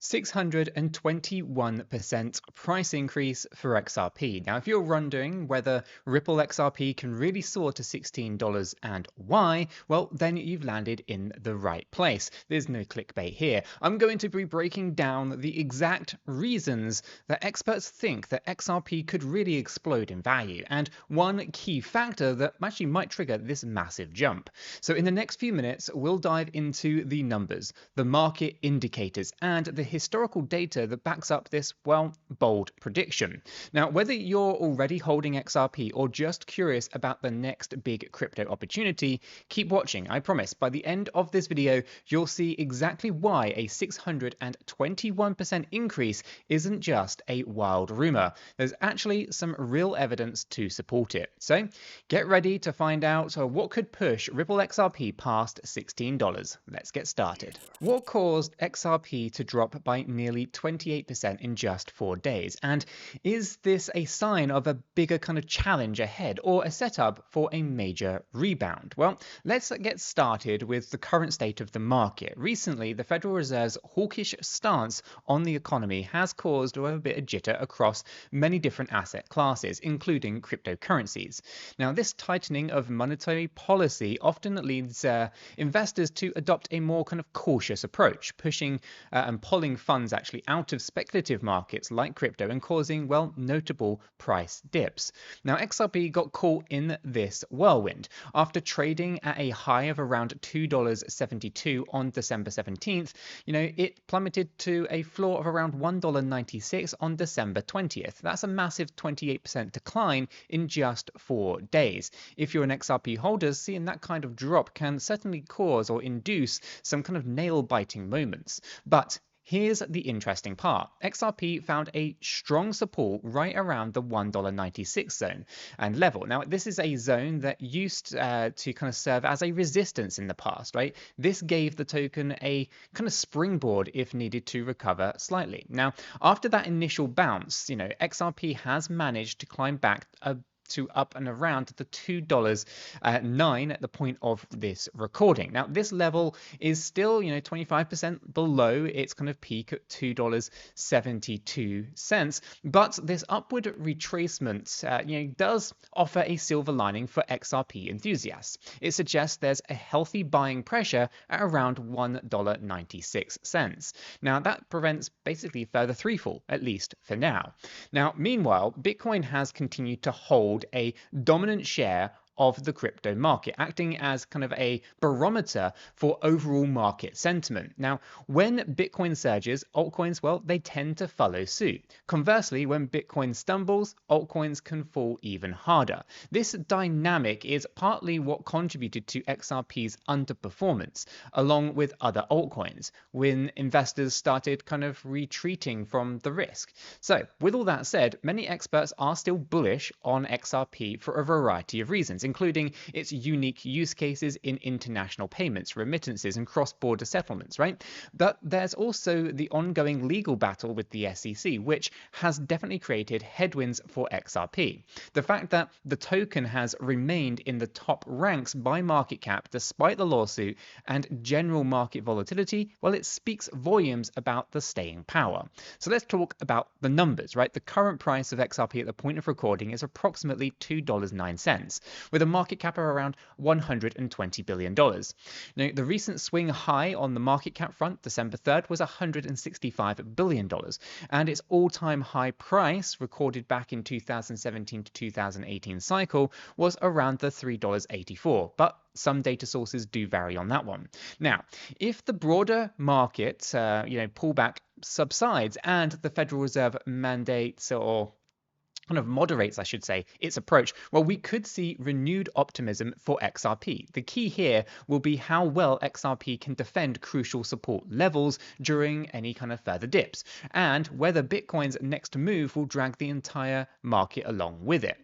621% price increase for XRP. Now, if you're wondering whether Ripple XRP can really soar to $16 and why, well, then you've landed in the right place. There's no clickbait here. I'm going to be breaking down the exact reasons that experts think that XRP could really explode in value, and one key factor that actually might trigger this massive jump. So in the next few minutes, we'll dive into the numbers, the market indicators, and the historical data that backs up this, well, bold prediction. Now, whether you're already holding XRP or just curious about the next big crypto opportunity, keep watching. I promise by the end of this video, you'll see exactly why a 621% increase isn't just a wild rumor. There's actually some real evidence to support it. So get ready to find out what could push Ripple XRP past $16. Let's get started. What caused XRP to drop by nearly 28% in just 4 days? And is this a sign of a bigger kind of challenge ahead or a setup for a major rebound? Well, let's get started with the current state of the market. Recently, the Federal Reserve's hawkish stance on the economy has caused a bit of jitter across many different asset classes, including cryptocurrencies. Now, this tightening of monetary policy often leads investors to adopt a more kind of cautious approach, pushing and pulling funds actually out of speculative markets like crypto and causing, well, notable price dips. Now, XRP got caught in this whirlwind. After trading at a high of around $2.72 on December 17th, it plummeted to a floor of around $1.96 on December 20th. That's a massive 28% decline in just 4 days. If you're an XRP holder, seeing that kind of drop can certainly cause or induce some kind of nail-biting moments. But here's the interesting part. XRP found a strong support right around the $1.96 zone and level. Now, this is a zone that used to kind of serve as a resistance in the past, right? This gave the token a kind of springboard if needed to recover slightly. Now, after that initial bounce, XRP has managed to climb back to up and around the $2.09 at the point of this recording. Now, this level is still, 25% below its kind of peak at $2.72, but this upward retracement, does offer a silver lining for XRP enthusiasts. It suggests there's a healthy buying pressure at around $1.96. Now, that prevents basically further freefall, at least for now. Now, meanwhile, Bitcoin has continued to hold a dominant share of the crypto market, acting as kind of a barometer for overall market sentiment. Now, when Bitcoin surges, altcoins, well, they tend to follow suit. Conversely, when Bitcoin stumbles, altcoins can fall even harder. This dynamic is partly what contributed to XRP's underperformance, along with other altcoins, when investors started kind of retreating from the risk. So, with all that said, many experts are still bullish on XRP for a variety of reasons, including its unique use cases in international payments, remittances, and cross-border settlements, right? But there's also the ongoing legal battle with the SEC, which has definitely created headwinds for XRP. The fact that the token has remained in the top ranks by market cap despite the lawsuit and general market volatility, well, it speaks volumes about the staying power. So let's talk about the numbers, right? The current price of XRP at the point of recording is approximately $2.09, with a market cap of around $120 billion. Now, the recent swing high on the market cap front, December 3rd, was $165 billion, and its all-time high price, recorded back in 2017 to 2018 cycle, was around the $3.84, but some data sources do vary on that one. Now, if the broader market, pullback subsides and the Federal Reserve mandates or kind of moderates, I should say, its approach, well, we could see renewed optimism for XRP. The key here will be how well XRP can defend crucial support levels during any kind of further dips, and whether Bitcoin's next move will drag the entire market along with it.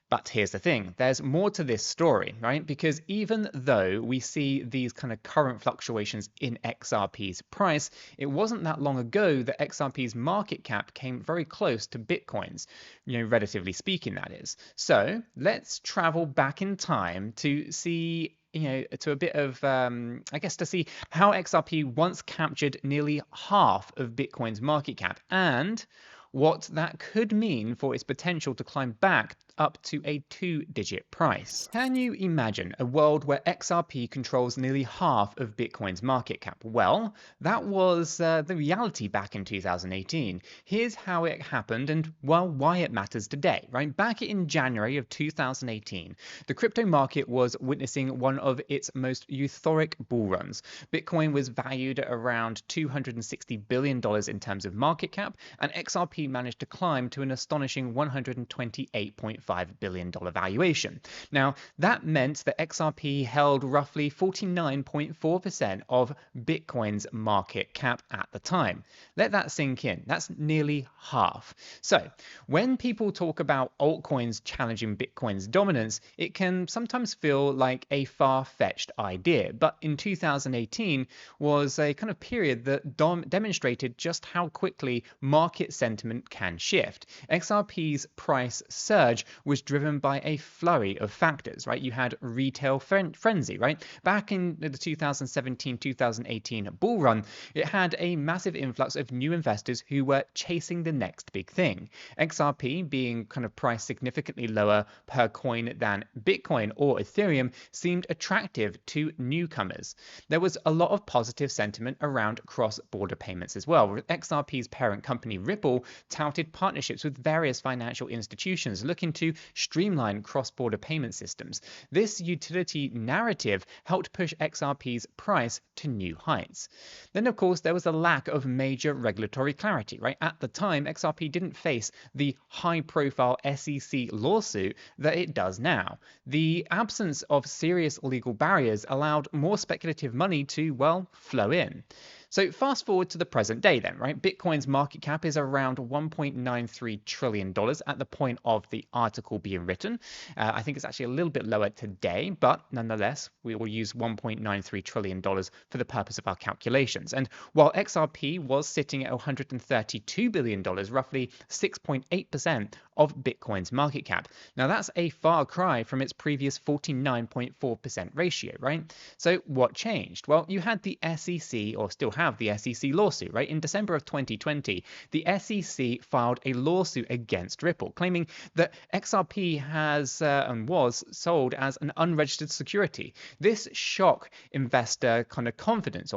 But here's the thing, there's more to this story, right? Because even though we see these kind of current fluctuations in XRP's price, it wasn't that long ago that XRP's market cap came very close to Bitcoin's, relatively speaking, that is. So let's travel back in time to see to a bit of, I guess, to see how XRP once captured nearly half of Bitcoin's market cap and what that could mean for its potential to climb back up to a 2-digit price. Can you imagine a world where XRP controls nearly half of Bitcoin's market cap? Well, that was the reality back in 2018. Here's how it happened and, well, why it matters today, right? Back in January of 2018, the crypto market was witnessing one of its most euphoric bull runs. Bitcoin was valued at around $260 billion in terms of market cap, and XRP managed to climb to an astonishing $128.5 billion valuation. Now, that meant that XRP held roughly 49.4% of Bitcoin's market cap at the time. Let that sink in. That's nearly half. So, when people talk about altcoins challenging Bitcoin's dominance, it can sometimes feel like a far-fetched idea. But in 2018 was a kind of period that demonstrated just how quickly market sentiment can shift. XRP's price surge was driven by a flurry of factors, right? You had retail frenzy, right? Back in the 2017-2018 bull run, it had a massive influx of new investors who were chasing the next big thing. XRP, being kind of priced significantly lower per coin than Bitcoin or Ethereum, seemed attractive to newcomers. There was a lot of positive sentiment around cross-border payments as well. XRP's parent company Ripple touted partnerships with various financial institutions looking to streamline cross-border payment systems. This utility narrative helped push XRP's price to new heights. Then, of course, there was a lack of major regulatory clarity, right? At the time, XRP didn't face the high-profile SEC lawsuit that it does now. The absence of serious legal barriers allowed more speculative money to, well, flow in. So fast forward to the present day then, right? Bitcoin's market cap is around $1.93 trillion at the point of the article being written. I think it's actually a little bit lower today, but nonetheless, we will use $1.93 trillion for the purpose of our calculations. And while XRP was sitting at $132 billion, roughly 6.8% of Bitcoin's market cap. Now that's a far cry from its previous 49.4% ratio, right? So what changed? Well, you had the SEC, or still have the SEC lawsuit, right? In December of 2020, the SEC filed a lawsuit against Ripple, claiming that XRP has and was sold as an unregistered security. This shook investor confidence,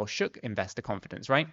right?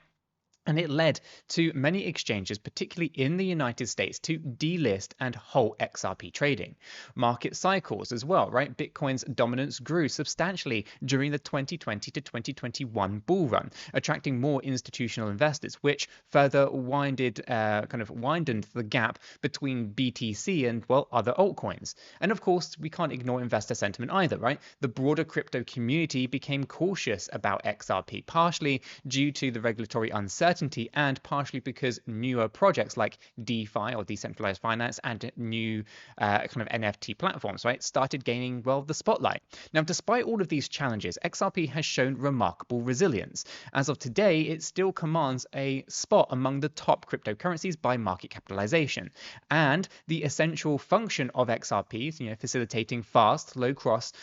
And it led to many exchanges, particularly in the United States, to delist and halt XRP trading. Market cycles as well, right? Bitcoin's dominance grew substantially during the 2020 to 2021 bull run, attracting more institutional investors, which further widened the gap between BTC and, well, other altcoins. And of course, we can't ignore investor sentiment either, right? The broader crypto community became cautious about XRP, partially due to the regulatory uncertainty and partially because newer projects like DeFi or decentralized finance and new kind of NFT platforms, right, started gaining, well, the spotlight. Now, despite all of these challenges, XRP has shown remarkable resilience. As of today, it still commands a spot among the top cryptocurrencies by market capitalization. And the essential function of XRP, facilitating fast, low-cost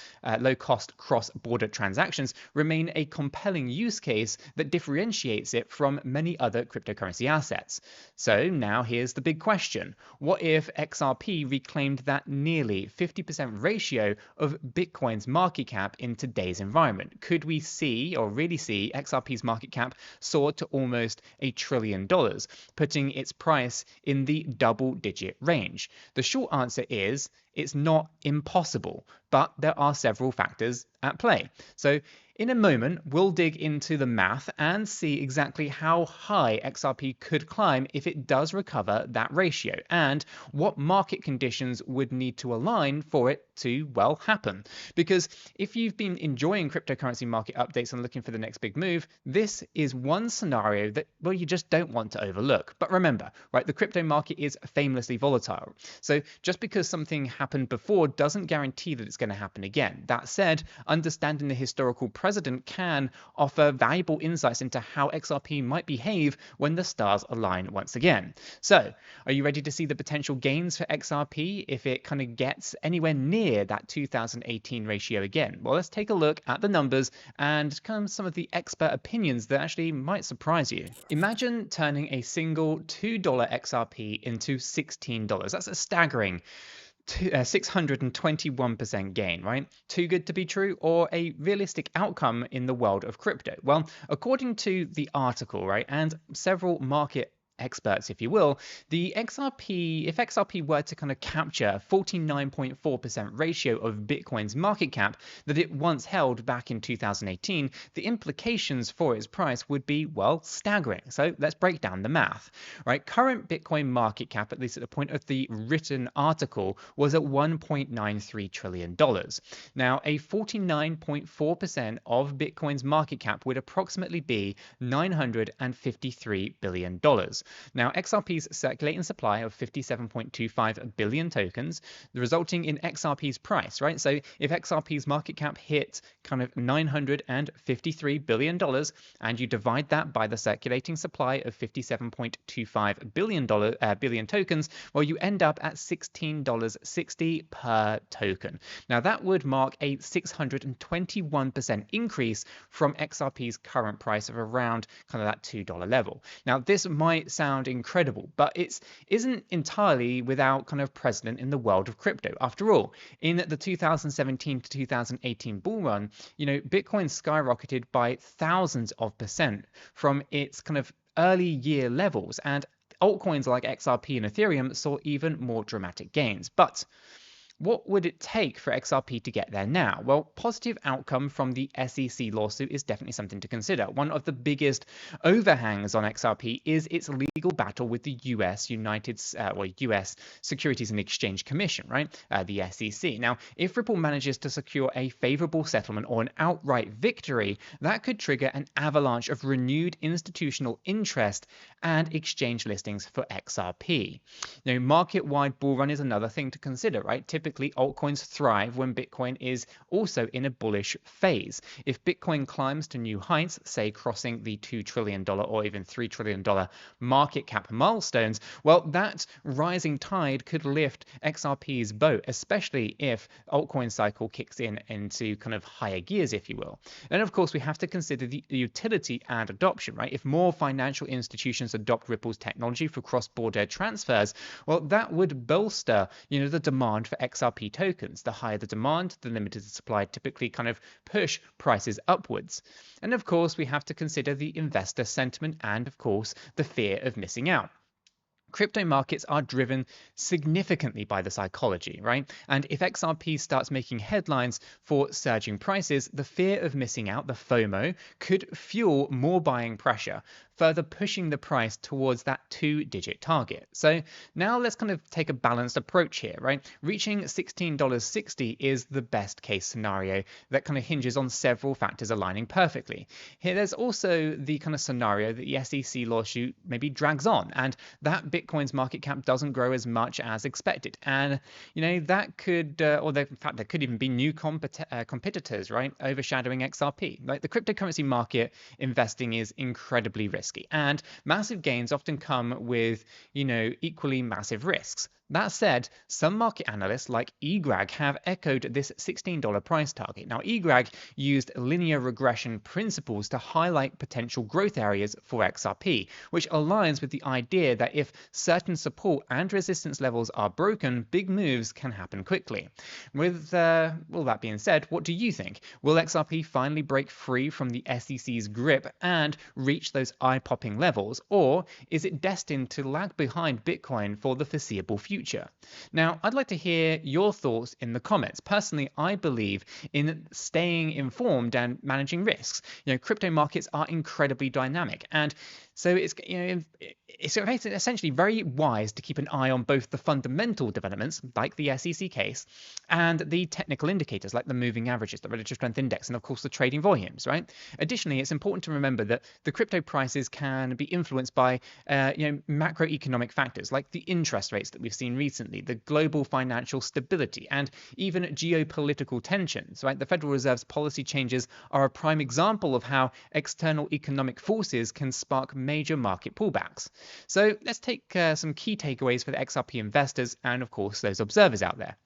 cross-border transactions, remain a compelling use case that differentiates it from many other cryptocurrency assets. So now here's the big question. What if XRP reclaimed that nearly 50% ratio of Bitcoin's market cap in today's environment? Could we see, or really see, XRP's market cap soar to almost $1 trillion, putting its price in the double-digit range? The short answer is it's not impossible, but there are several factors at play. So in a moment, we'll dig into the math and see exactly how high XRP could climb if it does recover that ratio and what market conditions would need to align for it to, well, happen. Because if you've been enjoying cryptocurrency market updates and looking for the next big move, this is one scenario that, well, you just don't want to overlook. But remember, right, the crypto market is famously volatile. So just because something happened before doesn't guarantee that it's going to happen again. That said, understanding the historical precedent can offer valuable insights into how XRP might behave when the stars align once again. So, are you ready to see the potential gains for XRP if it kind of gets anywhere near near that 2018 ratio again? Well, let's take a look at the numbers and kind of some of the expert opinions that actually might surprise you. Imagine turning a single $2 XRP into $16. That's a staggering 621% gain, right? Too good to be true, or a realistic outcome in the world of crypto? Well, according to the article, right, and several market experts, if you will, if XRP were to kind of capture 49.4% ratio of Bitcoin's market cap that it once held back in 2018, the implications for its price would be, well, staggering. So let's break down the math, right? Current Bitcoin market cap, at least at the point of the written article, was at $1.93 trillion. Now, a 49.4% of Bitcoin's market cap would approximately be $953 billion. Now, XRP's circulating supply of 57.25 billion tokens, resulting in XRP's price, right? So if XRP's market cap hit kind of $953 billion, and you divide that by the circulating supply of 57.25 billion tokens, well, you end up at $16.60 per token. Now, that would mark a 621% increase from XRP's current price of around kind of that $2 level. Now, this might sound incredible, but it isn't entirely without kind of precedent in the world of crypto. After all, in the 2017 to 2018 bull run, Bitcoin skyrocketed by thousands of percent from its kind of early year levels, and altcoins like XRP and Ethereum saw even more dramatic gains. But what would it take for XRP to get there now? Well, positive outcome from the SEC lawsuit is definitely something to consider. One of the biggest overhangs on XRP is its legal battle with the US Securities and Exchange Commission, right? The SEC. Now, if Ripple manages to secure a favorable settlement or an outright victory, that could trigger an avalanche of renewed institutional interest and exchange listings for XRP. Now, market-wide bull run is another thing to consider, right? Typically, altcoins thrive when Bitcoin is also in a bullish phase. If Bitcoin climbs to new heights, say crossing the $2 trillion or even $3 trillion market cap milestones, well, that rising tide could lift XRP's boat, especially if altcoin cycle kicks into kind of higher gears, if you will. And of course, we have to consider the utility and adoption, right? If more financial institutions adopt Ripple's technology for cross-border transfers, well, that would bolster, the demand for XRP tokens. The higher the demand, the limited supply typically kind of push prices upwards. And of course, we have to consider the investor sentiment and, of course, the fear of missing out. Crypto markets are driven significantly by the psychology, right? And if XRP starts making headlines for surging prices, the fear of missing out, the FOMO, could fuel more buying pressure, further pushing the price towards that 2-digit target. So now let's kind of take a balanced approach here, right? Reaching $16.60 is the best case scenario that kind of hinges on several factors aligning perfectly. Here, there's also the kind of scenario that the SEC lawsuit maybe drags on, and that Bitcoin's market cap doesn't grow as much as expected. And, that could, in fact, there could even be new competitors, right, overshadowing XRP. Like, the cryptocurrency market investing is incredibly risky. And massive gains often come with, equally massive risks. That said, some market analysts like 𝗕𝗓𝗓 have echoed this $16 price target. Now, 𝗕𝗓𝗓 used linear regression principles to highlight potential growth areas for XRP, which aligns with the idea that if certain support and resistance levels are broken, big moves can happen quickly. With that being said, what do you think? Will XRP finally break free from the SEC's grip and reach those eye-popping levels, or is it destined to lag behind Bitcoin for the foreseeable future? Now, I'd like to hear your thoughts in the comments. Personally, I believe in staying informed and managing risks. Crypto markets are incredibly dynamic, and so it's essentially very wise to keep an eye on both the fundamental developments, like the SEC case, and the technical indicators, like the moving averages, the relative strength index, and of course the trading volumes, right? Additionally, it's important to remember that the crypto prices can be influenced by macroeconomic factors like the interest rates that we've seen recently, the global financial stability, and even geopolitical tensions, right? The Federal Reserve's policy changes are a prime example of how external economic forces can spark major market pullbacks. So let's take some key takeaways for the XRP investors and, of course, those observers out there.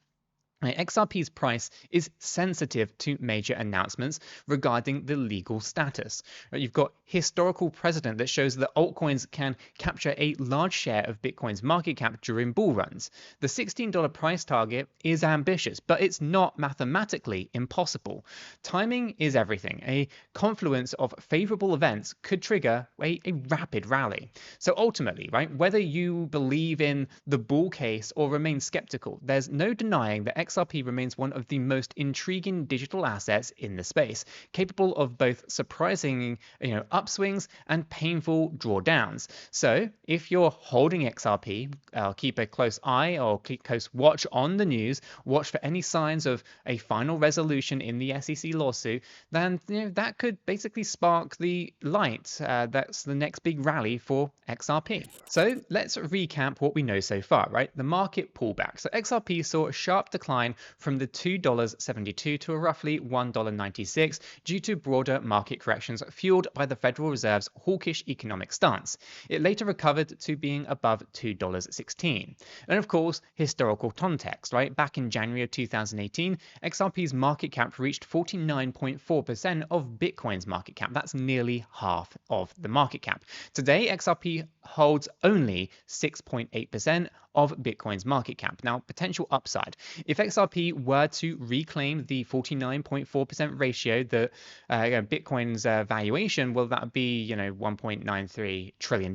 XRP's price is sensitive to major announcements regarding the legal status. You've got historical precedent that shows that altcoins can capture a large share of Bitcoin's market cap during bull runs. The $16 price target is ambitious, but it's not mathematically impossible. Timing is everything. A confluence of favorable events could trigger a rapid rally. So ultimately, right, whether you believe in the bull case or remain skeptical, there's no denying that XRP remains one of the most intriguing digital assets in the space, capable of both surprising, upswings and painful drawdowns. So if you're holding XRP, keep a close eye or keep close watch on the news, watch for any signs of a final resolution in the SEC lawsuit, then that could basically spark the light. That's the next big rally for XRP. So let's recap what we know so far, right? The market pullback. So XRP saw a sharp decline from the $2.72 to a roughly $1.96 due to broader market corrections fueled by the Federal Reserve's hawkish economic stance. It later recovered to being above $2.16. And of course, historical context, right? Back in January of 2018, XRP's market cap reached 49.4% of Bitcoin's market cap. That's nearly half of the market cap. Today, XRP holds only 6.8% of Bitcoin's market cap. Now, potential upside. If XRP were to reclaim the 49.4% ratio that Bitcoin's valuation, well, that would be, $1.93 trillion,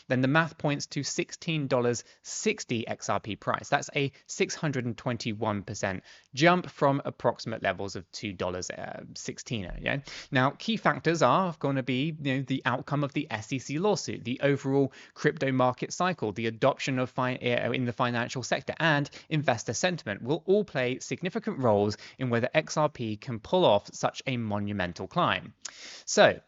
then the math points to $16.60 XRP price. That's a 621% jump from approximate levels of $2.16. Yeah? Now, key factors are going to be the outcome of the SEC lawsuit, the overall crypto market cycle, the adoption of in the financial sector, and investor sentiment will all play significant roles in whether XRP can pull off such a monumental climb. So,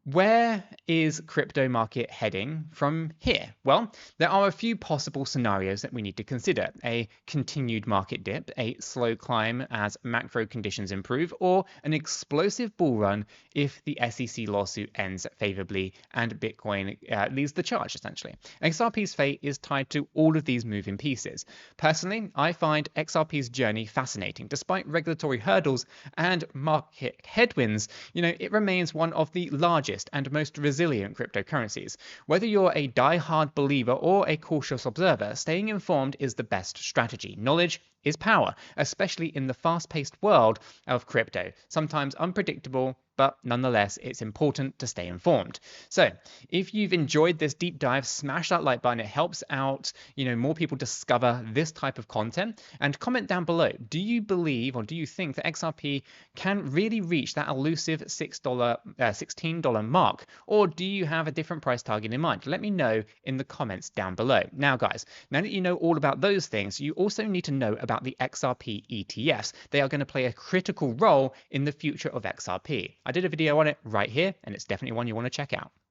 where is crypto market heading from here? Well, there are a few possible scenarios that we need to consider. A continued market dip, a slow climb as macro conditions improve, or an explosive bull run if the SEC lawsuit ends favorably and Bitcoin leads the charge, essentially. XRP's fate is tied to all of these moving pieces. Personally, I find XRP's journey fascinating. Despite regulatory hurdles and market headwinds, it remains one of the largest and most resilient cryptocurrencies. Whether you're a die-hard believer or a cautious observer, staying informed is the best strategy. Knowledge is power, especially in the fast-paced world of crypto, sometimes unpredictable, but nonetheless, it's important to stay informed. So if you've enjoyed this deep dive, smash that like button. It helps out, more people discover this type of content. And comment down below, do you believe or do you think that XRP can really reach that elusive $16 mark? Or do you have a different price target in mind? Let me know in the comments down below. Now, guys, now that you know all about those things, you also need to know about the XRP ETFs. They are going to play a critical role in the future of XRP. I did a video on it right here, and it's definitely one you want to check out.